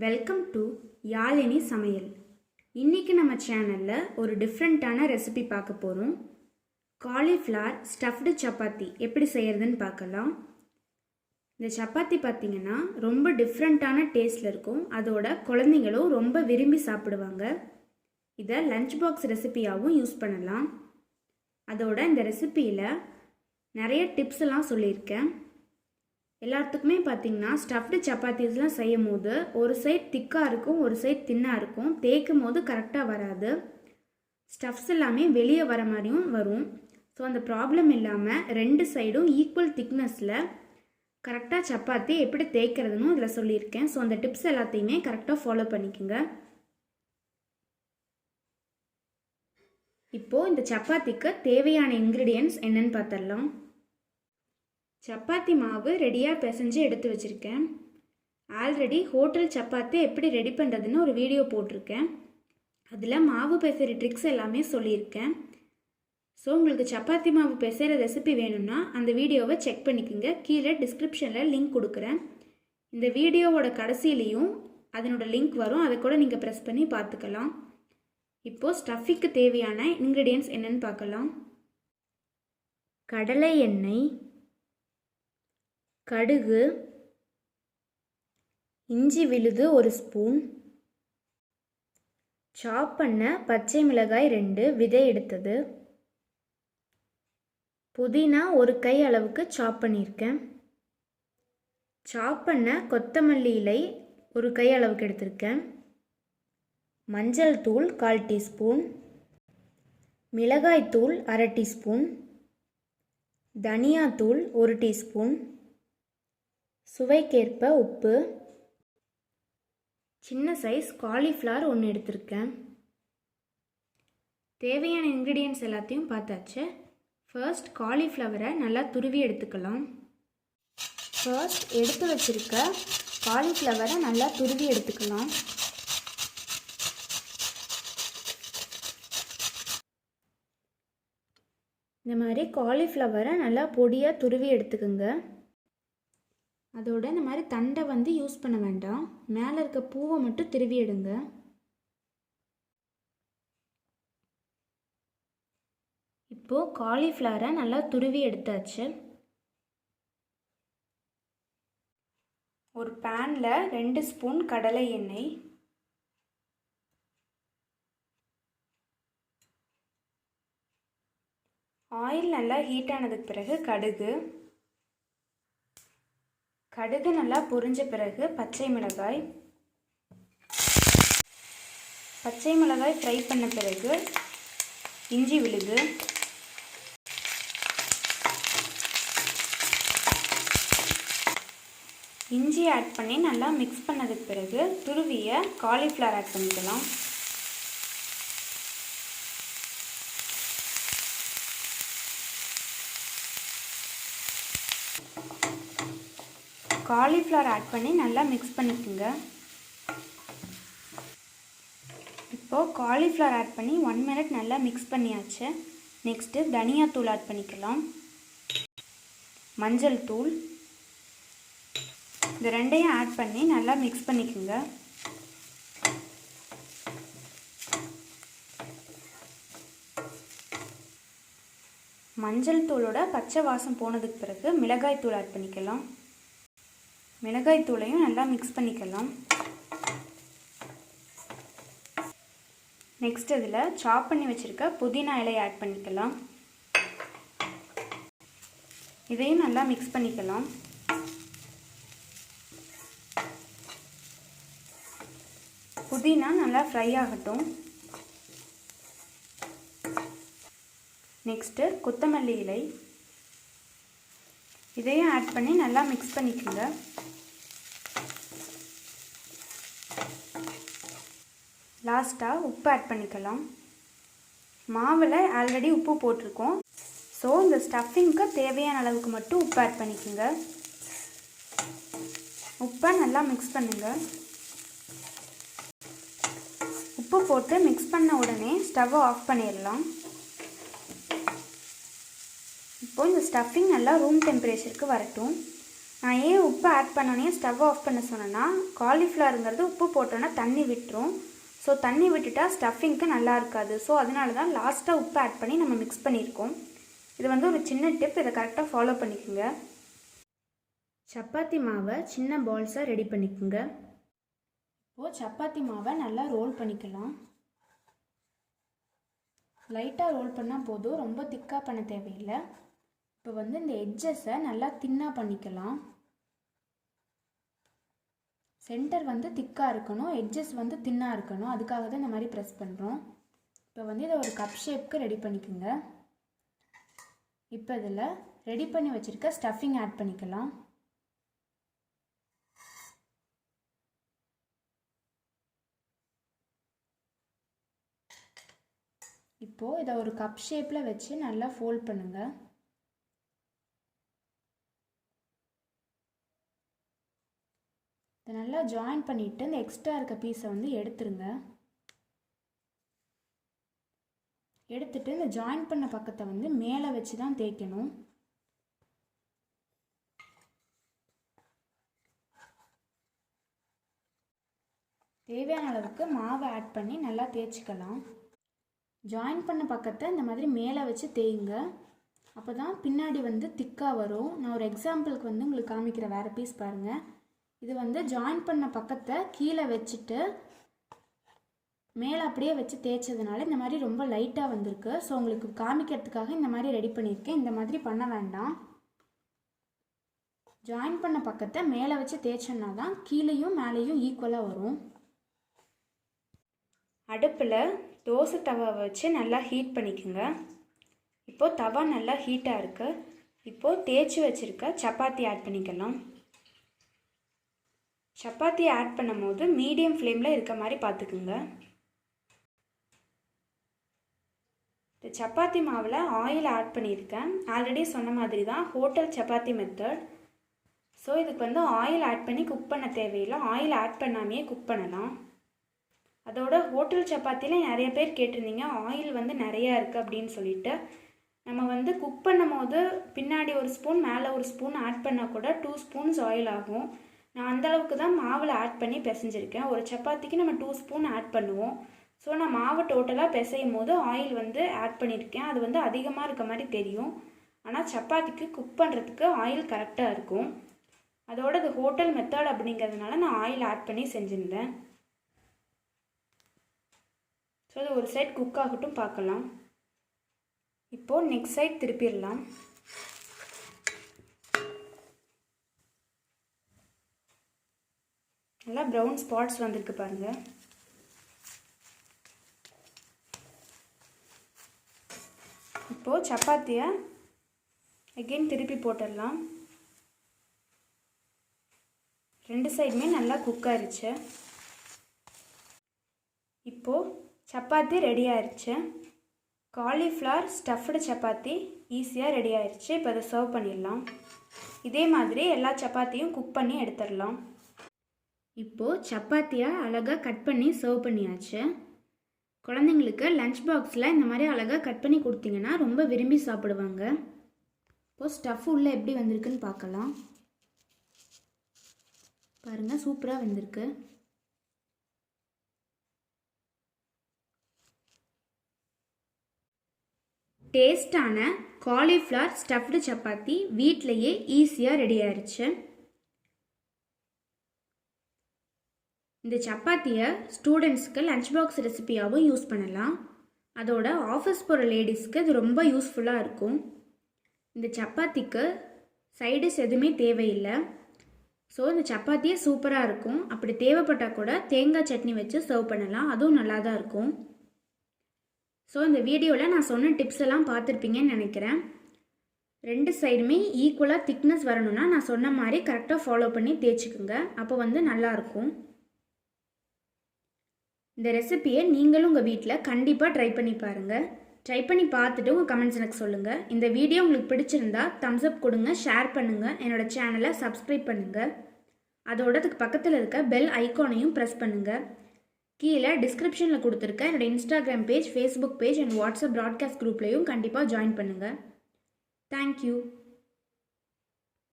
Welcome to Yazhini சமையல். இன்றைக்கி நம்ம சேனலில் ஒரு டிஃப்ரெண்ட்டான ரெசிபி பார்க்க போகிறோம். காலிஃப்ளவர் ஸ்டஃப்டு சப்பாத்தி எப்படி செய்கிறதுன்னு பார்க்கலாம். இந்த சப்பாத்தி பார்த்திங்கன்னா ரொம்ப டிஃப்ரெண்ட்டான டேஸ்ட்டில் இருக்கும். அதோட குழந்தைங்களும் ரொம்ப விரும்பி சாப்பிடுவாங்க. இதை லஞ்ச் பாக்ஸ் ரெசிபியாகவும் யூஸ் பண்ணலாம். அதோட இந்த ரெசிப்பியில் நிறைய டிப்ஸ் எல்லாம் சொல்லியிருக்கேன். எல்லாத்துக்குமே பார்த்திங்கன்னா ஸ்டஃப்டு சப்பாத்திஸ்லாம் செய்யும் போது ஒரு சைட் திக்காக இருக்கும், ஒரு சைட் தின்னாக இருக்கும். தேய்க்கும் போது கரெக்டாக வராது. ஸ்டஃப்ஸ் எல்லாமே வெளியே வர மாதிரியும் வரும். ஸோ அந்த ப்ராப்ளம் இல்லாமல் ரெண்டு சைடும் ஈக்குவல் திக்னஸில் கரெக்டாக சப்பாத்தி எப்படி தேய்க்கிறதுன்னு இதில் சொல்லியிருக்கேன். ஸோ அந்த டிப்ஸ் எல்லாத்தையுமே கரெக்டாக ஃபாலோ பண்ணிக்கோங்க. இப்போது இந்த சப்பாத்திக்கு தேவையான இன்க்ரீடியன்ட்ஸ் என்னென்னு பார்த்துடலாம். சப்பாத்தி மாவு ரெடியாக பிசைஞ்சு எடுத்து வச்சுருக்கேன். ஆல்ரெடி ஹோட்டல் சப்பாத்தி எப்படி ரெடி பண்ணுறதுன்னு ஒரு வீடியோ போட்டிருக்கேன். அதில் மாவு பிசைகிற ட்ரிக்ஸ் எல்லாமே சொல்லியிருக்கேன். ஸோ உங்களுக்கு சப்பாத்தி மாவு பிசைகிற ரெசிபி வேணும்னா அந்த வீடியோவை செக் பண்ணிக்கோங்க. கீழே டிஸ்கிரிப்ஷனில் லிங்க் கொடுக்குறேன். இந்த வீடியோவோட கடைசியிலையும் அதனோட லிங்க் வரும். அதை கூட நீங்கள் ப்ரெஸ் பண்ணி பார்த்துக்கலாம். இப்போது ஸ்டஃபிங்க்கு தேவையான இன்க்ரீடியன்ட்ஸ் என்னென்னு பார்க்கலாம். கடலை எண்ணெய், கடுகு, இஞ்சி விழுது 1 ஸ்பூன், சாப் பண்ண பச்சை மிளகாய் 2 விதை எடுத்தது, புதினா 1 கை அளவுக்கு சாப் பண்ணியிருக்கேன், சாப் பண்ண கொத்தமல்லி இலை 1 கை அளவுக்கு எடுத்திருக்கேன், மஞ்சள் தூள் 1/4 டீஸ்பூன், மிளகாய் தூள் 1/2 டீஸ்பூன், தனியாத்தூள் 1 டீஸ்பூன், சுவைக்கேற்ப உப்பு, சின்ன சைஸ் காலிஃப்ளவர் 1 எடுத்திருக்கேன். தேவையான இன்க்ரீடியன்ட்ஸ் எல்லாத்தையும் பார்த்தாச்சு. ஃபர்ஸ்ட் காலிஃப்ளவரை நல்லா துருவி எடுத்துக்கலாம். ஃபர்ஸ்ட் எடுத்து வச்சுருக்க காலிஃப்ளவரை நல்லா துருவி எடுத்துக்கலாம். இந்த மாதிரி காலிஃப்ளவரை நல்லா பொடியாக துருவி எடுத்துக்கோங்க. அதோட இந்த மாதிரி தண்டை யூஸ் பண்ண வேண்டாம். மேலே இருக்க பூவை மட்டும் திருவி எடுங்க. இப்போது காலிஃப்ளவரை நல்லா துருவி எடுத்தாச்சு. ஒரு பேனில் 2 ஸ்பூன் கடலை எண்ணெய், ஆயில் நல்லா ஹீட் ஆனதுக்கு பிறகு கடுகு நல்லா பொரிஞ்ச பிறகு பச்சை மிளகாய் ஃப்ரை பண்ண பிறகு இஞ்சி விழுது, இஞ்சி ஆட் பண்ணி நல்லா மிக்ஸ் பண்ணதுக்கு பிறகு துருவிய காலிஃப்ளவர் ஆட் பண்ணிக்கலாம். காலிஃப்ளவர் ஆட் பண்ணி நல்லா மிக்ஸ் பண்ணிக்கோங்க. இப்போது காலிஃப்ளவர் ஆட் பண்ணி 1 மினிட் நல்லா மிக்ஸ் பண்ணியாச்சு. நெக்ஸ்ட்டு தனியாத்தூள் ஆட் பண்ணிக்கலாம், மஞ்சள் தூள், இந்த ரெண்டையும் ஆட் பண்ணி நல்லா மிக்ஸ் பண்ணிக்கோங்க. மஞ்சள் தூளோட பச்சை வாசம் போனதுக்கு பிறகு மிளகாய் தூள் ஆட் பண்ணிக்கலாம். மிளகாய் தூளையும் நல்லா மிக்ஸ் பண்ணிக்கலாம். நெக்ஸ்ட் இதில் சாப் பண்ணி வச்சுருக்க புதினா இலையை ஆட் பண்ணிக்கலாம். இதையும் நல்லா மிக்ஸ் பண்ணிக்கலாம். புதினா நல்லா ஃப்ரை ஆகட்டும். நெக்ஸ்ட்டு கொத்தமல்லி இலை, இதையும் ஆட் பண்ணி நல்லா மிக்ஸ் பண்ணிக்கோங்க. லாஸ்ட்டாக உப்பு ஆட் பண்ணிக்கலாம். மாவில் ஆல்ரெடி உப்பு போட்டிருக்கோம். ஸோ இந்த ஸ்டஃபிங்க்கு தேவையான அளவுக்கு மட்டும் உப்பு ஆட் பண்ணிக்கோங்க. உப்பை நல்லா மிக்ஸ் பண்ணுங்கள். உப்பு போட்டு மிக்ஸ் பண்ண உடனே ஸ்டவ்வை ஆஃப் பண்ணிடலாம். இப்போது இந்த ஸ்டஃபிங் நல்லா ரூம் டெம்பரேச்சருக்கு வரட்டும். நான் ஏன் உப்பு ஆட் பண்ணோன்னே ஸ்டவ் ஆஃப் பண்ண சொன்னேன்னா, காலிஃப்ளவருங்கிறது உப்பு போட்டோன்னா தண்ணி விட்டுரும். ஸோ தண்ணி விட்டுட்டா ஸ்டஃபிங்க்கு நல்லா இருக்காது. ஸோ அதனால தான் லாஸ்ட்டாக உப்பு ஆட் பண்ணி நம்ம மிக்ஸ் பண்ணியிருக்கோம். இது வந்து ஒரு சின்ன டிப், இதை கரெக்டாக ஃபாலோ பண்ணிக்கோங்க. சப்பாத்தி மாவை சின்ன பால்ஸாக ரெடி பண்ணிக்கோங்க. இப்போது சப்பாத்தி மாவை நல்லா ரோல் பண்ணிக்கலாம். லைட்டாக ரோல் பண்ணால் போதும், ரொம்ப திக்காக பண்ண தேவையில்லை. இப்போ வந்து இந்த எட்ஜஸை நல்லா தின்னாக பண்ணிக்கலாம். சென்டர் வந்து திக்காக இருக்கணும், எட்ஜஸ் வந்து தின்னாக இருக்கணும். அதுக்காக தான் இந்த மாதிரி ப்ரெஸ் பண்ணுறோம். இப்போ வந்து இதை ஒரு கப் ஷேப்க்கு ரெடி பண்ணிக்கோங்க. இப்போ இதில் ரெடி பண்ணி வச்சுருக்க ஸ்டஃபிங் ஆட் பண்ணிக்கலாம். இப்போது இதை ஒரு கப் ஷேப்பில் வச்சு நல்லா ஃபோல்ட் பண்ணுங்கள். இதை நல்லா ஜாயின் பண்ணிவிட்டு இந்த எக்ஸ்ட்ரா இருக்க பீஸை வந்து எடுத்துருங்க. எடுத்துட்டு இந்த ஜாயின் பண்ண பக்கத்தை வந்து மேலே வச்சு தான் தேய்க்கணும். தேவையான அளவுக்கு மாவை ஆட் பண்ணி நல்லா தேய்ச்சிக்கலாம். ஜாயின் பண்ண பக்கத்தை இந்த மாதிரி மேலே வச்சு தேய்ங்க. அப்போ தான் பின்னாடி வந்து திக்காக வரும். நான் ஒரு எக்ஸாம்பிளுக்கு வந்து உங்களுக்கு காமிக்கிற வேறு பீஸ் பாருங்கள். இது வந்து ஜாயின் பண்ண பக்கத்தை கீழே வச்சுட்டு மேலே அப்படியே வச்சு தேய்ச்சதுனால இந்த மாதிரி ரொம்ப லைட்டாக வந்திருக்கு. ஸோ உங்களுக்கு காமிக்கிறதுக்காக இந்த மாதிரி ரெடி பண்ணியிருக்கேன். இந்த மாதிரி பண்ண வேண்டாம். ஜாயின் பண்ண பக்கத்தை மேலே வச்சு தேய்ச்சோன்னா தான் கீழேயும் மேலேயும் ஈக்குவலாக வரும். அடுப்பில் தோசை தவா வச்சு நல்லா ஹீட் பண்ணிக்கோங்க. இப்போது தவா நல்லா ஹீட்டாக இருக்குது. இப்போது தேய்ச்சி வச்சுருக்க சப்பாத்தி ஆட் பண்ணிக்கலாம். சப்பாத்தி ஆட் பண்ணும் போது மீடியம் ஃப்ளேமில் இருக்க மாதிரி பார்த்துக்குங்க. இந்த சப்பாத்தி மாவில் ஆயில் ஆட் பண்ணியிருக்கேன். ஆல்ரெடி சொன்ன மாதிரி தான் ஹோட்டல் சப்பாத்தி மெத்தட். ஸோ இதுக்கு வந்து ஆயில் ஆட் பண்ணி குக் பண்ண தேவையில்லை, ஆயில் ஆட் பண்ணாமையே குக் பண்ணலாம். அதோட ஹோட்டல் சப்பாத்தியில் நிறைய பேர் கேட்டிருந்தீங்க ஆயில் வந்து நிறையா இருக்குது அப்படின்னு சொல்லிட்டு. நம்ம வந்து குக் பண்ணும் போது பின்னாடி ஒரு ஸ்பூன் மேலே ஒரு ஸ்பூன் ஆட் பண்ணால் கூட 2 ஸ்பூன்ஸ் ஆயில் ஆகும். நான் அந்தளவுக்கு தான் மாவில் ஆட் பண்ணி பிசைஞ்சிருக்கேன். ஒரு சப்பாத்திக்கு நம்ம 2 ஸ்பூன் ஆட் பண்ணுவோம். ஸோ நான் மாவை டோட்டலாக பிசையும் போது ஆயில் வந்து ஆட் பண்ணியிருக்கேன். அது வந்து அதிகமாக இருக்க மாதிரி தெரியும், ஆனால் சப்பாத்திக்கு குக் பண்ணுறதுக்கு ஆயில் கரெக்டாக இருக்கும். அதோட அது ஹோட்டல் மெத்தட் அப்படிங்கிறதுனால நான் ஆயில் ஆட் பண்ணி செஞ்சுருந்தேன். ஸோ அது ஒரு சைட் குக் ஆகட்டும், பார்க்கலாம். இப்போது நெக்ஸ்ட் சைட் திருப்பிடலாம். நல்லா ப்ரௌன் ஸ்பாட்ஸ் வந்திருக்கு பாருங்கள். இப்போது சப்பாத்தியை அகெயின் திருப்பி போட்டுடலாம். 2 சைடுமே நல்லா குக் ஆயிடுச்சு. இப்போது சப்பாத்தி ரெடி ஆயிடுச்சு. காலிஃப்ளவர் ஸ்டஃப்டு சப்பாத்தி ஈஸியாக ரெடி ஆயிடுச்சு. இப்போ அதை சர்வ் பண்ணிடலாம். இதே மாதிரி எல்லா சப்பாத்தியும் குக் பண்ணி எடுத்துடலாம். இப்போது சப்பாத்தியை அழகாக கட் பண்ணி சர்வ் பண்ணியாச்சு. குழந்தைங்களுக்கு லஞ்ச் பாக்ஸில் இந்த மாதிரி அழகாக கட் பண்ணி கொடுத்தீங்கன்னா ரொம்ப விரும்பி சாப்பிடுவாங்க. இப்போது ஸ்டஃப் உள்ளே எப்படி வந்திருக்குன்னு பார்க்கலாம். பாருங்கள், சூப்பராக வந்திருக்கு. டேஸ்டான காலிஃப்ளவர் ஸ்டஃப்டு சப்பாத்தி வீட்டிலையே ஈஸியாக ரெடி ஆயிடுச்சு. இந்த சப்பாத்தியை ஸ்டூடெண்ட்ஸ்க்கு லஞ்ச் பாக்ஸ் ரெசிபியாகவும் யூஸ் பண்ணலாம். அதோட ஆஃபீஸ் போகிற லேடிஸ்க்கு இது ரொம்ப யூஸ்ஃபுல்லாக இருக்கும். இந்த சப்பாத்திக்கு சைடிஷ் எதுவுமே தேவையில்லை. ஸோ இந்த சப்பாத்தியே சூப்பராக இருக்கும். அப்படி தேவைப்பட்டால் கூட தேங்காய் சட்னி வச்சு சர்வ் பண்ணலாம், அதுவும் நல்லா தான் இருக்கும். ஸோ இந்த வீடியோவில் நான் சொன்ன டிப்ஸ் எல்லாம் பார்த்துருப்பீங்கன்னு நினைக்கிறேன். 2 சைடுமே ஈக்குவலாக திக்னஸ் வரணும்னா நான் சொன்ன மாதிரி கரெக்டாக ஃபாலோ பண்ணி தேய்ச்சிக்குங்க. அப்போ வந்து நல்லாயிருக்கும். இந்த ரெசிபியை நீங்களும் உங்கள் வீட்டில் கண்டிப்பாக ட்ரை பண்ணி பாருங்கள். ட்ரை பண்ணி பார்த்துட்டு உங்கள் கமெண்ட்ஸ் எனக்கு சொல்லுங்கள். இந்த வீடியோ உங்களுக்கு பிடிச்சிருந்தா தம்ஸ் அப் கொடுங்க, ஷேர் பண்ணுங்கள், என்னோடய சேனலை சப்ஸ்கிரைப் பண்ணுங்கள். அதோட அதுக்கு பக்கத்தில் இருக்க பெல் ஐக்கானையும் ப்ரெஸ் பண்ணுங்கள். கீழே டிஸ்கிரிப்ஷனில் கொடுத்துருக்க என்னோடய Instagram page, Facebook page and WhatsApp broadcast குரூப்லேயும் கண்டிப்பாக ஜாயின் பண்ணுங்கள். தேங்க்யூ.